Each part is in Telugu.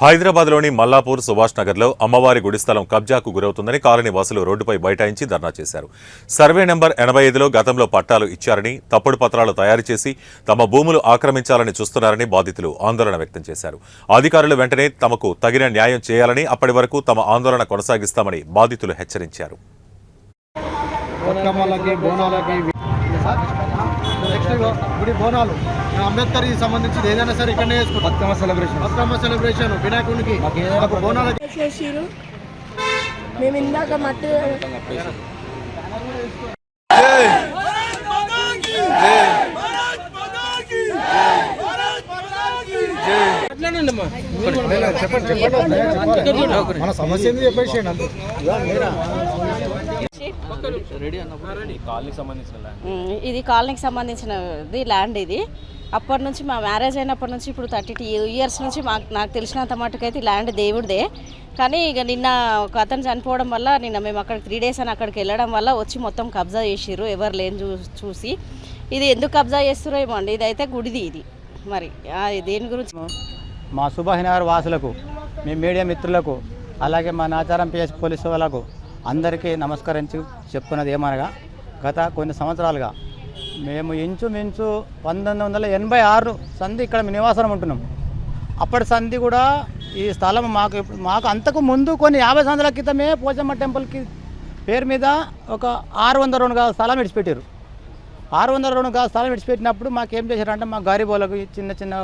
హైదరాబాద్లోని మల్లాపూర్ సుభాష్ నగర్లో అమ్మవారి గుడి స్థలం కబ్జాకు గురవుతుందని కాలనీ వాసులు రోడ్డుపై బైఠాయించి ధర్నా చేశారు. సర్వే నెంబర్ 85లో గతంలో పట్టాలు ఇచ్చారని, తప్పుడు పత్రాలు తయారు చేసి తమ భూములు ఆక్రమించాలని చూస్తున్నారని బాధితులు ఆందోళన వ్యక్తం చేశారు. అధికారులు వెంటనే తమకు తగిన న్యాయం చేయాలని, అప్పటి వరకు తమ ఆందోళన కొనసాగిస్తామని బాధితులు హెచ్చరించారు. అంబేద్కర్ సంబంధించి ఏదైనా సరే ఇక్కడనే చేసుకుంటాం. బతుకమ్మ సెలబ్రేషన్ వినాయకుడికి బోనాలు చేసిరు. మేము ఇందాక మట్టి మన సమస్య చెప్పేసి ఇది కాలనీకి సంబంధించినది ల్యాండ్. ఇది అప్పటి నుంచి మా మ్యారేజ్ అయినప్పటి నుంచి ఇప్పుడు 32 years నుంచి నాకు తెలిసినంత మటుకైతే ల్యాండ్ దేవుడిదే. కానీ ఇక నిన్న ఒక అతను చనిపోవడం వల్ల నిన్న మేము అక్కడికి 3 days అని అక్కడికి వెళ్ళడం వల్ల వచ్చి మొత్తం కబ్జా చేసిర్రు. ఎవరు లేని చూసి ఇది ఎందుకు కబ్జా చేస్తారో ఏమో అండి. ఇదైతే గుడిది. ఇది మరి దేని గురించి మా సుభాష్ నగర్ వాసులకు, మీ మీడియా మిత్రులకు, అలాగే మా నాచారం పిఎస్ పోలీసు వాళ్ళకు అందరికీ నమస్కరించి చెప్పుకున్నది ఏమనగా, గత కొన్ని సంవత్సరాలుగా మేము ఇంచుమించు 1986 సంధి ఇక్కడ నివాసం ఉంటున్నాం. అప్పటి సంధి కూడా ఈ స్థలం మాకు అంతకు ముందు కొన్ని 50 సంవత్సరాల క్రితమే పోచమ్మ టెంపుల్కి పేరు మీద ఒక 602 గజాల స్థలం విడిచిపెట్టారు. 602 గజాల స్థలం విడిచిపెట్టినప్పుడు మాకేం చేశారంటే, మా గరీబోళ్ళకు చిన్న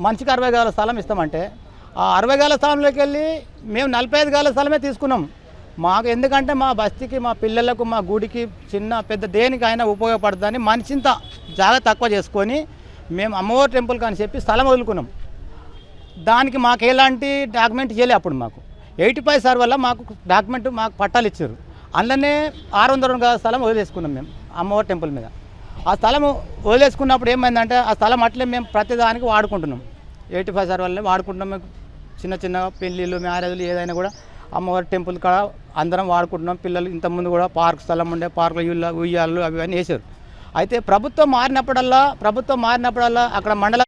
మనిషికి 60 గజాల స్థలం ఇస్తామంటే, ఆ 60 గజాల స్థలంలోకి వెళ్ళి మేము 45 గజాల స్థలమే తీసుకున్నాం. మాకు ఎందుకంటే మా బస్తీకి, మా పిల్లలకు, మా గుడికి చిన్న పెద్ద దేనికైనా ఉపయోగపడుతుందని మనిషింత జాగా తక్కువ చేసుకొని మేము అమ్మవారి టెంపుల్కి అని చెప్పి స్థలం వదులుకున్నాం. దానికి మాకు ఎలాంటి డాక్యుమెంట్ చేయలే. అప్పుడు మాకు 85 సార్ వల్ల మాకు డాక్యుమెంట్ మాకు పట్టాలు ఇచ్చారు. అందులోనే 602 గజాల స్థలం వదిలేసుకున్నాం మేము అమ్మవారి టెంపుల్ మీద. ఆ స్థలం వదిలేసుకున్నప్పుడు ఏమైందంటే, ఆ స్థలం అట్లే మేము ప్రతిదానికి వాడుకుంటున్నాం. 85 సార్ వల్లే వాడుకుంటున్నాం. చిన్న పెళ్ళిళ్ళు, మ్యారేజ్లు ఏదైనా కూడా అమ్మవారి టెంపుల్ కాడ అందరం వాడుకుంటున్నాం. పిల్లలు ఇంతకుముందు కూడా పార్క్ స్థలం ఉండే, పార్కులు ఉయ్యాళ్ళు అవి అన్నీ వేసారు. అయితే ప్రభుత్వం మారినప్పుడల్లా అక్కడ మండల